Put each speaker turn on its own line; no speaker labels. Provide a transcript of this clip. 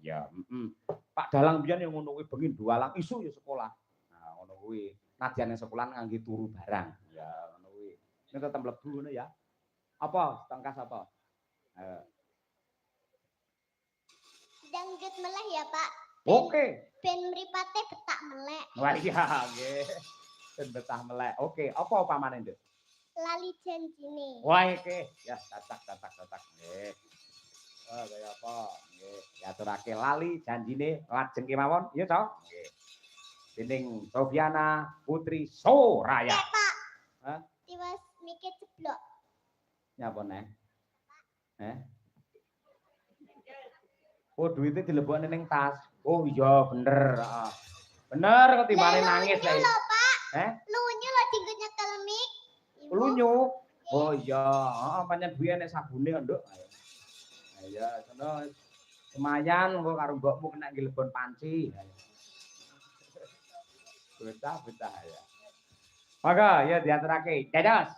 Ya, Pak Dalang biyen yang ngono kuwi bengi dualang isu ya sekolah. Nah, ngono kuwi. Nadyan sekolah ngangge turu barang. Ya, ngono kuwi. Ini tetep mlebu ngono ya. Apa? Tangkas apa?
Dangdut meleh ya, Pak.
Oke.
Ben mripate betak melek.
Wah iya nggih. Ben betah melek. Oke, apa pamane, Nduk?
Lali janjine.
Wah iki, ya cacak nggih. Wah, kaya apa? Nggih, diaturake lali janjine lajeng kemawon. Iya, Cok. Nggih. Dening Sofiana Putri Soraya.
Pak.
Hah?
Tiwas mikir ceblok.
Nyapa neh? Oh, duitnya dilebokne ning tas. Oh iya, bener, heeh. Bener ketimbane nangis
lho. Lho, Pak. Lunyu lho dinggo nyekel mik.
Lunyu. Oh iya, heeh pancen duwe nek sabune nduk. Ya, sono semayan engko karo mbokmu kena nglebon panci. Betah ya. Maka ya diaturake. Dados.